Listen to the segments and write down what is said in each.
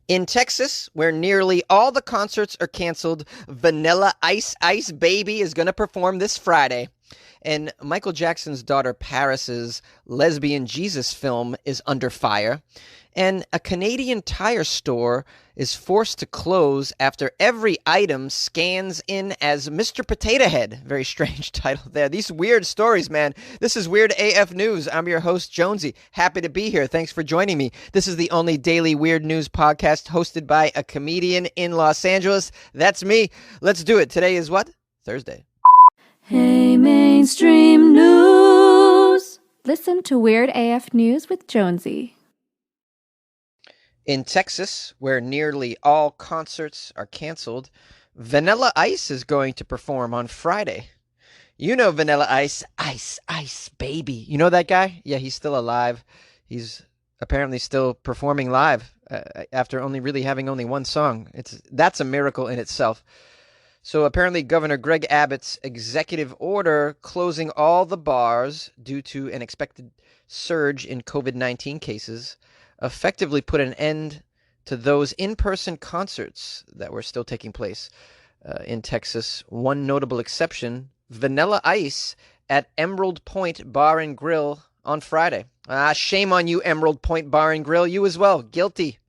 In Texas, where nearly all the concerts are canceled, Vanilla Ice Ice Baby is going to perform this Friday. And Michael Jackson's daughter Paris's Lesbian Jesus film is under fire. And a Canadian tire store is forced to close after every item scans in as Mr. Potato Head. Very strange title there. These weird stories, man. This is Weird AF News. I'm your host, Jonesy. Happy to be here. Thanks for joining me. This is the only daily weird news podcast hosted by a comedian in Los Angeles. That's me. Let's do it. Today is what? Thursday. Hey, mainstream news. Listen to Weird AF News with Jonesy. In Texas, where nearly all concerts are canceled, Vanilla Ice is going to perform on Friday. You know Vanilla Ice, Ice, Ice, Baby. You know that guy? Yeah, he's still alive. He's apparently still performing live after having only one song. That's a miracle in itself. So apparently Governor Greg Abbott's executive order closing all the bars due to an expected surge in COVID-19 cases effectively put an end to those in-person concerts that were still taking place in Texas. One notable exception, Vanilla Ice at Emerald Point Bar and Grill on Friday. Shame on you, Emerald Point Bar and Grill. You as well. Guilty.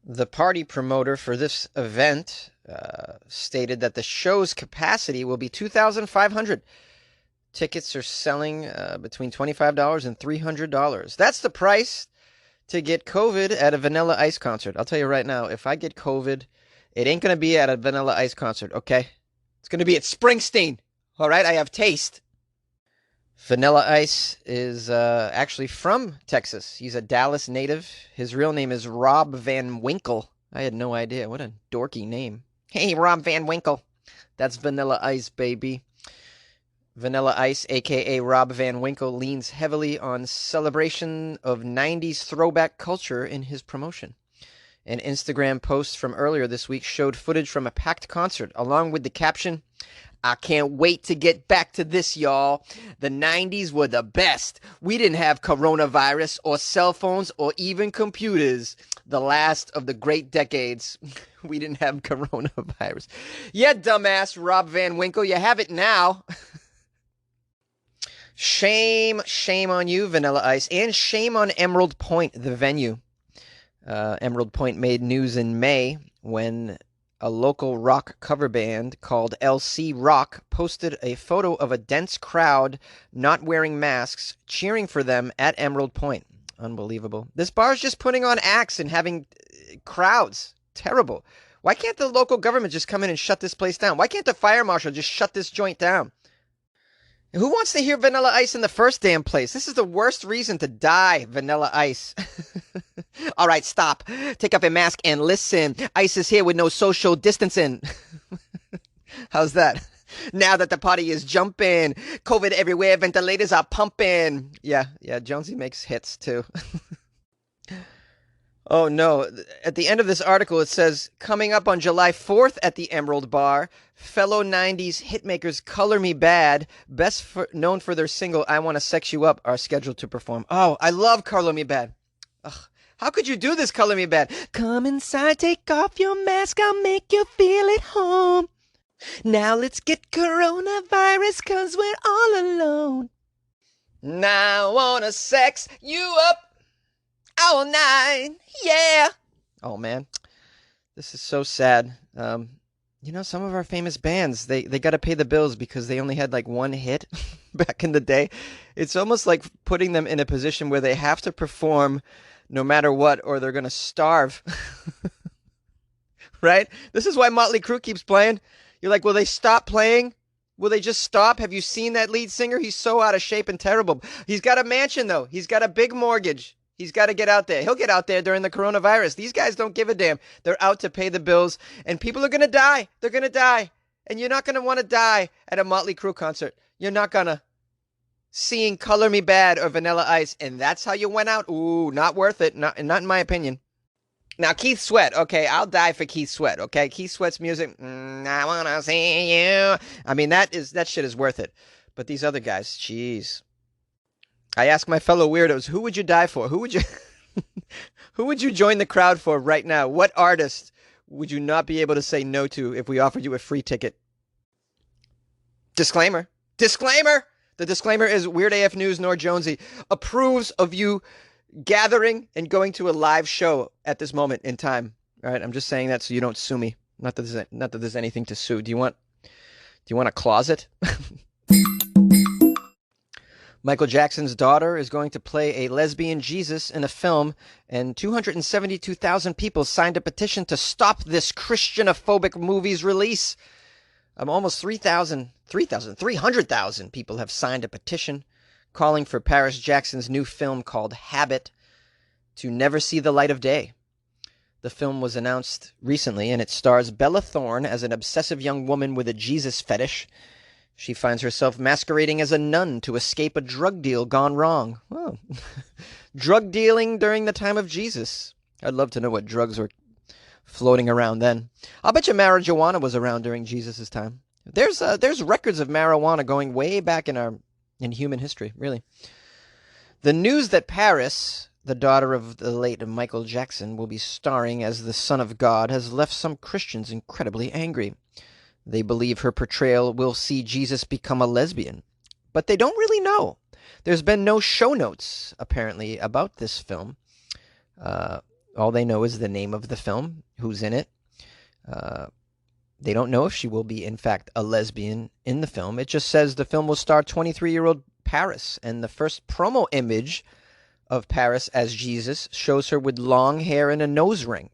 The party promoter for this event stated that the show's capacity will be 2,500. Tickets are selling between $25 and $300. That's the price to get COVID at a Vanilla Ice concert. I'll tell you right now, if I get COVID, it ain't going to be at a Vanilla Ice concert, okay? It's going to be at Springsteen, all right? I have taste. Vanilla Ice is actually from Texas. He's a Dallas native. His real name is Rob Van Winkle. I had no idea. What a dorky name. Hey, Rob Van Winkle. That's Vanilla Ice, baby. Vanilla Ice, a.k.a. Rob Van Winkle, leans heavily on celebration of 90s throwback culture in his promotion. An Instagram post from earlier this week showed footage from a packed concert, along with the caption, "I can't wait to get back to this, y'all. The 90s were the best. We didn't have coronavirus or cell phones or even computers. The last of the great decades. We didn't have coronavirus." Yeah, dumbass Rob Van Winkle, you have it now. Shame on you, Vanilla Ice, and shame on Emerald Point, the venue. Emerald Point made news in May when a local rock cover band called LC Rock posted a photo of a dense crowd not wearing masks cheering for them at Emerald Point. Unbelievable. This bar is just putting on acts and having crowds. Terrible. Why can't the local government just come in and shut this place down? Why can't the fire marshal just shut this joint down? Who wants to hear Vanilla Ice in the first damn place? This is the worst reason to die, Vanilla Ice. All right, stop. Take off your mask and listen. Ice is here with no social distancing. How's that? Now that the party is jumping, COVID everywhere, ventilators are pumping. Yeah, Jonesy makes hits too. Oh no, at the end of this article it says, coming up on July 4th at the Emerald Bar, fellow 90s hitmakers Color Me Bad, known for their single I Wanna Sex You Up, are scheduled to perform. Oh, I love Color Me Bad. Ugh. How could you do this, Color Me Bad? Come inside, take off your mask, I'll make you feel at home. Now let's get coronavirus, 'cause we're all alone. Now I wanna sex you up all night, yeah. Oh, man. This is so sad. Some of our famous bands, they got to pay the bills because they only had like one hit back in the day. It's almost like putting them in a position where they have to perform no matter what, or they're going to starve. Right? This is why Motley Crue keeps playing. You're like, will they stop playing? Will they just stop? Have you seen that lead singer? He's so out of shape and terrible. He's got a mansion, though. He's got a big mortgage. He's got to get out there. He'll get out there during the coronavirus. These guys don't give a damn. They're out to pay the bills, and people are going to die. They're going to die. And you're not going to want to die at a Motley Crue concert. You're not going to. Seeing Color Me Bad or Vanilla Ice, and that's how you went out? Ooh, not worth it. Not in my opinion. Now, Keith Sweat. Okay, I'll die for Keith Sweat. Okay, Keith Sweat's music. I want to see you. I mean, that shit is worth it. But these other guys, jeez. I ask my fellow weirdos, who would you die for? Who would you Who would you join the crowd for right now? What artist would you not be able to say no to if we offered you a free ticket? Disclaimer. Disclaimer! The disclaimer is Weird AF News nor Jonesy approves of you gathering and going to a live show at this moment in time. All right, I'm just saying that so you don't sue me. Not that there's anything to sue. Do you want a closet? Michael Jackson's daughter is going to play a lesbian Jesus in a film, and 272,000 people signed a petition to stop this Christianophobic movie's release. Almost 300,000 people have signed a petition calling for Paris Jackson's new film called Habit to never see the light of day. The film was announced recently, and it stars Bella Thorne as an obsessive young woman with a Jesus fetish. She finds herself masquerading as a nun to escape a drug deal gone wrong. Oh. Drug dealing during the time of Jesus. I'd love to know what drugs were floating around then. I'll bet you marijuana was around during Jesus' time. There's records of marijuana going way back in human history, really. The news that Paris, the daughter of the late Michael Jackson, will be starring as the Son of God has left some Christians incredibly angry. They believe her portrayal will see Jesus become a lesbian, but they don't really know. There's been no show notes, apparently, about this film. All they know is the name of the film, who's in it. They don't know if she will be, in fact, a lesbian in the film. It just says the film will star 23-year-old Paris, and the first promo image of Paris as Jesus shows her with long hair and a nose ring.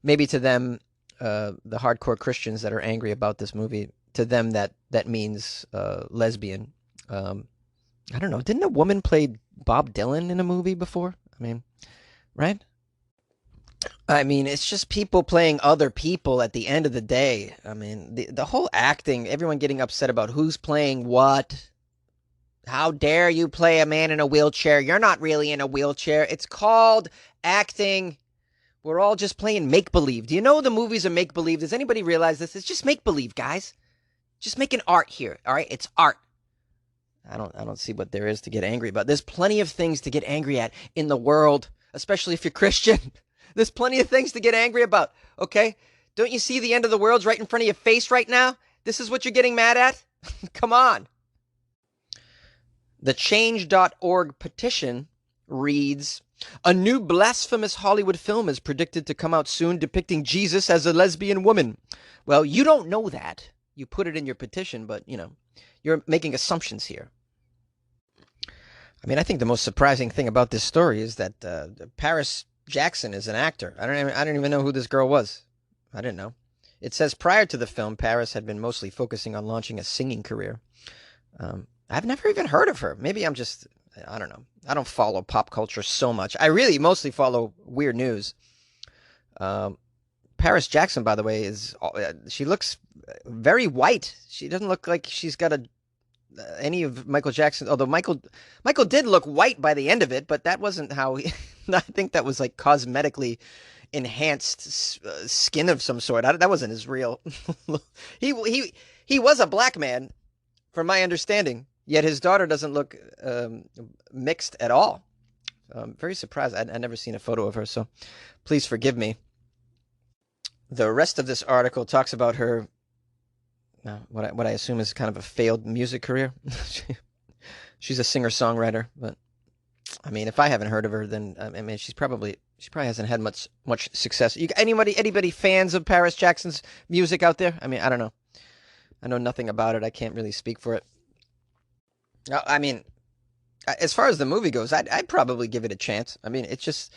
Maybe to them, the hardcore Christians that are angry about this movie, to them that means lesbian. I don't know. Didn't a woman play Bob Dylan in a movie before? I mean, right? I mean, it's just people playing other people at the end of the day. I mean, the whole acting, everyone getting upset about who's playing what. How dare you play a man in a wheelchair? You're not really in a wheelchair. It's called acting. We're all just playing make-believe. Do you know the movies are make-believe? Does anybody realize this? It's just make-believe, guys. Just making art here, all right? It's art. I don't see what there is to get angry about. There's plenty of things to get angry at in the world, especially if you're Christian. There's plenty of things to get angry about, okay? Don't you see the end of the world's right in front of your face right now? This is what you're getting mad at? Come on. The Change.org petition reads, a new blasphemous Hollywood film is predicted to come out soon depicting Jesus as a lesbian woman. Well, you don't know that. You put it in your petition, but, you're making assumptions here. I mean, I think the most surprising thing about this story is that Paris Jackson is an actor. I don't even know who this girl was. I didn't know. It says prior to the film, Paris had been mostly focusing on launching a singing career. I've never even heard of her. Maybe I don't know. I don't follow pop culture so much. I really mostly follow weird news. Paris Jackson, by the way, she looks very white. She doesn't look like she's got any of Michael Jackson. Although Michael did look white by the end of it, but that wasn't how he. I think that was like cosmetically enhanced skin of some sort. That wasn't his real. He was a black man, from my understanding. Yet his daughter doesn't look mixed at all. I'm very surprised. I'd never seen a photo of her, so please forgive me. The rest of this article talks about her, what I assume is kind of a failed music career. She's a singer-songwriter, but I mean, if I haven't heard of her, then I mean, she probably hasn't had much success. Anybody fans of Paris Jackson's music out there? I mean, I don't know. I know nothing about it. I can't really speak for it. I mean, as far as the movie goes, I'd probably give it a chance. I mean, it's just,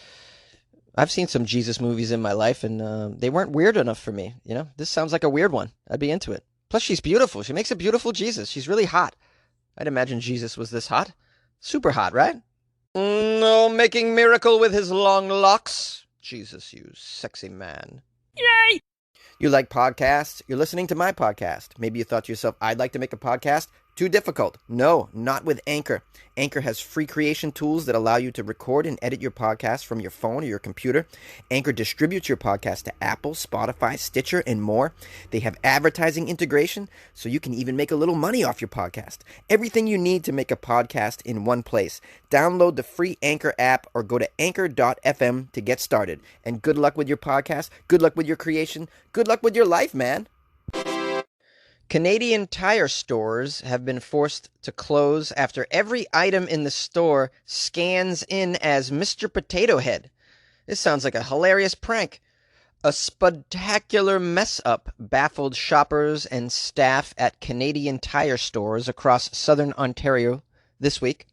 I've seen some Jesus movies in my life, and they weren't weird enough for me. This sounds like a weird one. I'd be into it. Plus, she's beautiful. She makes a beautiful Jesus. She's really hot. I'd imagine Jesus was this hot. Super hot, right? No, making miracle with his long locks. Jesus, you sexy man. Yay! You like podcasts? You're listening to my podcast. Maybe you thought to yourself, I'd like to make a podcast. Too difficult? No, not with Anchor. Anchor has free creation tools that allow you to record and edit your podcast from your phone or your computer. Anchor distributes your podcast to Apple, Spotify, Stitcher, and more. They have advertising integration, so you can even make a little money off your podcast. Everything you need to make a podcast in one place. Download the free Anchor app or go to anchor.fm to get started. And good luck with your podcast. Good luck with your creation. Good luck with your life, man. Canadian Tire stores have been forced to close after every item in the store scans in as Mr. Potato Head. This sounds like a hilarious prank. A spectacular mess-up baffled shoppers and staff at Canadian Tire stores across southern Ontario this week.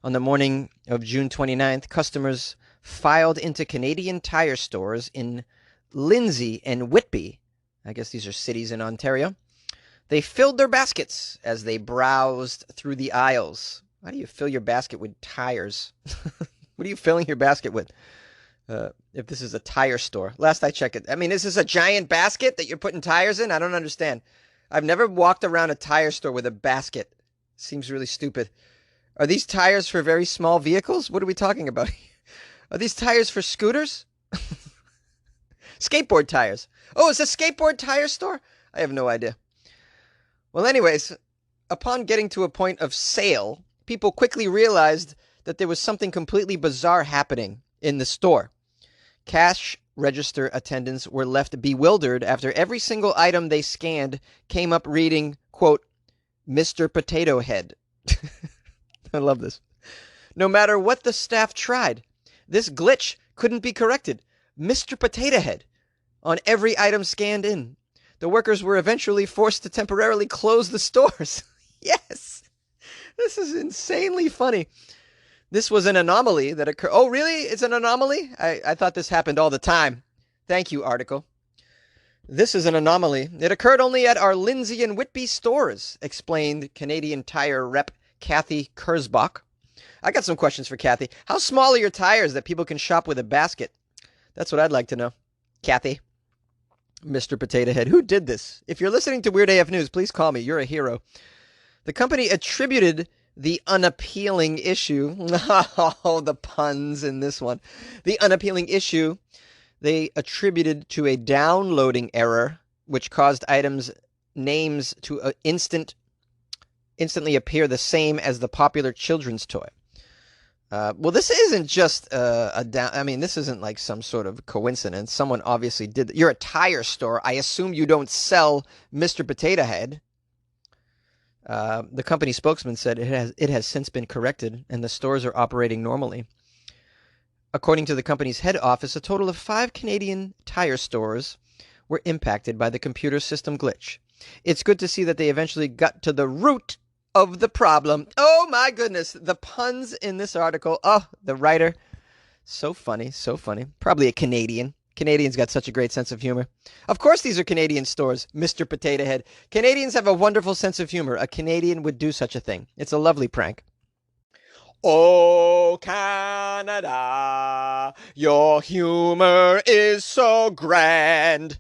On the morning of June 29th, customers filed into Canadian Tire stores in Lindsay and Whitby. I guess these are cities in Ontario. They filled their baskets as they browsed through the aisles. How do you fill your basket with tires? What are you filling your basket with? If this is a tire store. Last I checked it. I mean, is this a giant basket that you're putting tires in? I don't understand. I've never walked around a tire store with a basket. Seems really stupid. Are these tires for very small vehicles? What are we talking about? Are these tires for scooters? Skateboard tires. Oh, it's a skateboard tire store? I have no idea. Well, anyways, upon getting to a point of sale, people quickly realized that there was something completely bizarre happening in the store. Cash register attendants were left bewildered after every single item they scanned came up reading, quote, Mr. Potato Head. I love this. No matter what the staff tried, this glitch couldn't be corrected. Mr. Potato Head on every item scanned in. The workers were eventually forced to temporarily close the stores. Yes! This is insanely funny. This was an anomaly that occurred. Oh, really? It's an anomaly? I thought this happened all the time. Thank you, article. This is an anomaly. It occurred only at our Lindsay and Whitby stores, explained Canadian Tire rep Kathy Kurzbach. I got some questions for Kathy. How small are your tires that people can shop with a basket? That's what I'd like to know. Kathy. Mr. Potato Head. Who did this? If you're listening to Weird AF News, please call me. You're a hero. The company attributed the unappealing issue. Oh, the puns in this one. The unappealing issue they attributed to a downloading error, which caused items' names to instantly appear the same as the popular children's toy. Well, this isn't just this isn't like some sort of coincidence. Someone obviously did. You're a tire store. I assume you don't sell Mr. Potato Head. The company spokesman said it has since been corrected and the stores are operating normally. According to the company's head office, a total of 5 Canadian Tire stores were impacted by the computer system glitch. It's good to see that they eventually got to the root of the problem. Oh my goodness, the puns in this article. Oh, the writer. So funny, so funny. Probably a Canadian. Canadians got such a great sense of humor. Of course these are Canadian stores, Mr. Potato Head. Canadians have a wonderful sense of humor. A Canadian would do such a thing. It's a lovely prank. Oh, Canada, your humor is so grand.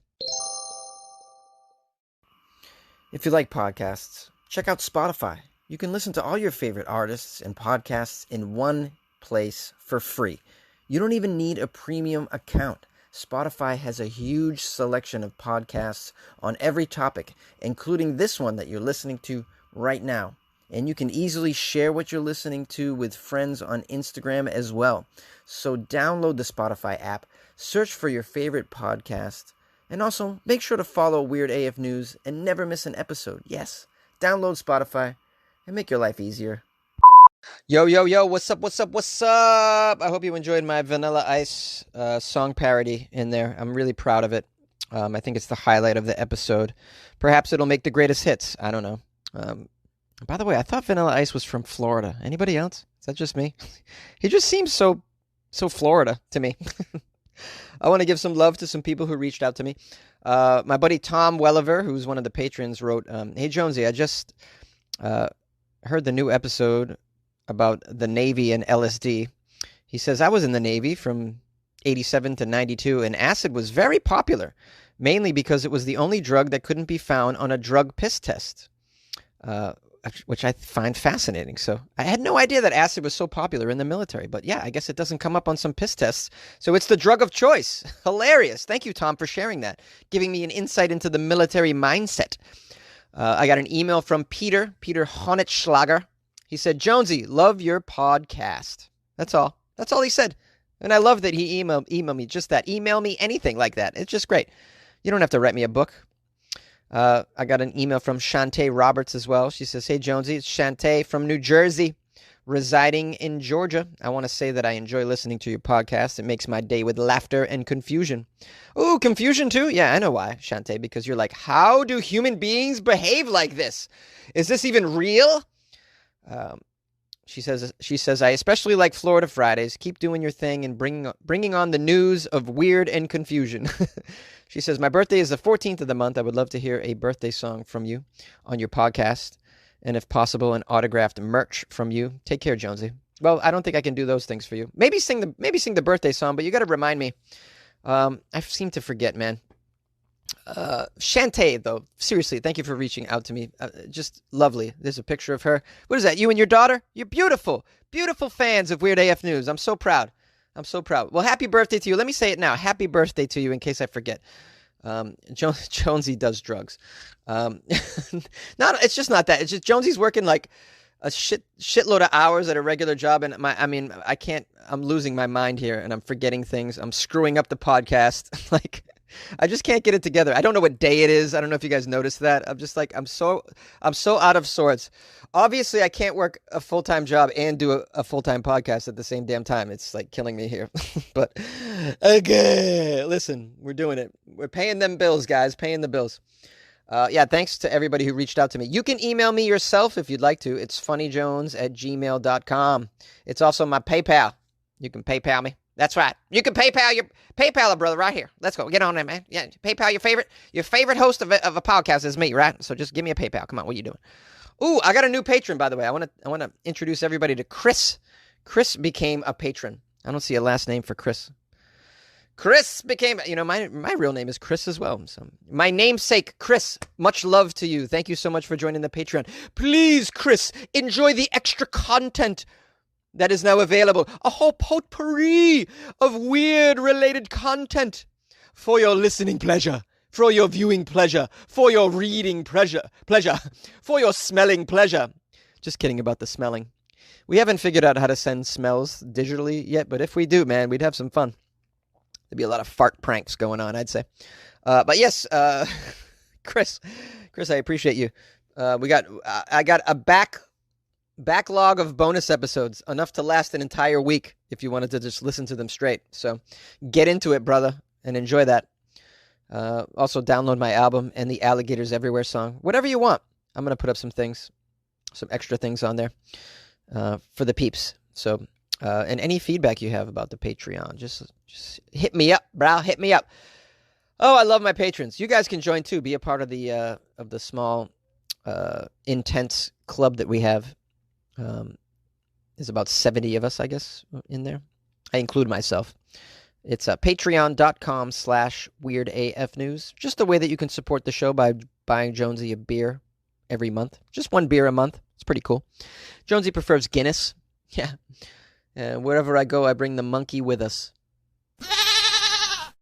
If you like podcasts, check out Spotify. You can listen to all your favorite artists and podcasts in one place for free. You don't even need a premium account. Spotify has a huge selection of podcasts on every topic, including this one that you're listening to right now. And you can easily share what you're listening to with friends on Instagram as well. So download the Spotify app, search for your favorite podcast, and also make sure to follow Weird AF News and never miss an episode. Yes, download Spotify and make your life easier. Yo, yo, yo, what's up, what's up, what's up? I hope you enjoyed my Vanilla Ice song parody in there. I'm really proud of it. I think it's the highlight of the episode. Perhaps it'll make the greatest hits. I don't know. By the way, I thought Vanilla Ice was from Florida. Anybody else? Is that just me? He just seems so Florida to me. I want to give some love to some people who reached out to me. My buddy Tom Welliver, who's one of the patrons, wrote, Hey, Jonesy, I just heard the new episode about the Navy and LSD. He says, I was in the Navy from 87 to 92, and acid was very popular, mainly because it was the only drug that couldn't be found on a drug piss test. which I find fascinating. So I had no idea that acid was so popular in the military, but yeah, I guess it doesn't come up on some piss tests. So it's the drug of choice. Hilarious. Thank you, Tom, for sharing that, giving me an insight into the military mindset. I got an email from Peter Honetschlager. He said, Jonesy, love your podcast. That's all. That's all he said. And I love that he emailed me just that. Email me anything like that. It's just great. You don't have to write me a book. I got an email from Shantae Roberts as well. She says, hey, Jonesy, it's Shantae from New Jersey, residing in Georgia. I want to say that I enjoy listening to your podcast. It makes my day with laughter and confusion. Ooh, confusion too? Yeah, I know why, Shantae, because you're like, how do human beings behave like this? Is this even real? She says, I especially like Florida Fridays. Keep doing your thing and bringing on the news of weird and confusion. She says, my birthday is the 14th of the month. I would love to hear a birthday song from you on your podcast. And if possible, an autographed merch from you. Take care, Jonesy. Well, I don't think I can do those things for you. Maybe sing the birthday song, but you got to remind me. I seem to forget, man. Shantae, though, seriously, thank you for reaching out to me. Just lovely. There's a picture of her. What is that? You and your daughter? You're beautiful. Beautiful fans of Weird AF News. I'm so proud. Well, happy birthday to you. Let me say it now. Happy birthday to you in case I forget. Jonesy does drugs. It's just not that. It's just Jonesy's working like a shitload of hours at a regular job, and I can't. I'm losing my mind here, and I'm forgetting things. I'm screwing up the podcast. Like, I just can't get it together. I don't know what day it is. I don't know if you guys noticed that. I'm just like, I'm so out of sorts. Obviously, I can't work a full-time job and do a full-time podcast at the same damn time. It's like killing me here. But okay, listen, we're doing it. We're paying them bills, guys, paying the bills. Yeah, thanks to everybody who reached out to me. You can email me yourself if you'd like to. It's funnyjones@gmail.com. It's also my PayPal. You can PayPal me. That's right. You can PayPal a brother right here. Let's go. Get on there, man. Yeah, PayPal your favorite host of a podcast is me, right? So just give me a PayPal. Come on, what are you doing? Ooh, I got a new patron, by the way. I want to introduce everybody to Chris. Chris became a patron. I don't see a last name for Chris. Chris became, my real name is Chris as well. So my namesake, Chris, much love to you. Thank you so much for joining the Patreon. Please, Chris, enjoy the extra content that is now available. A whole potpourri of weird related content for your listening pleasure, for your viewing pleasure, for your reading pleasure, for your smelling pleasure. Just kidding about the smelling. We haven't figured out how to send smells digitally yet, but if we do, man, we'd have some fun. There'd be a lot of fart pranks going on, I'd say. But yes, Chris, I appreciate you. I got a backlog of bonus episodes, enough to last an entire week if you wanted to just listen to them straight. So get into it, brother, and enjoy that. Also download my album and the Alligators Everywhere song. Whatever you want. I'm going to put up some extra things on there for the peeps. So, and any feedback you have about the Patreon, just hit me up, bro. Hit me up. Oh, I love my patrons. You guys can join too. Be a part of the small, intense club that we have. There's about 70 of us, I guess, in there. I include myself. It's patreon.com/weirdafnews. Just a way that you can support the show by buying Jonesy a beer every month. Just one beer a month. It's pretty cool. Jonesy prefers Guinness. Yeah. And wherever I go, I bring the monkey with us.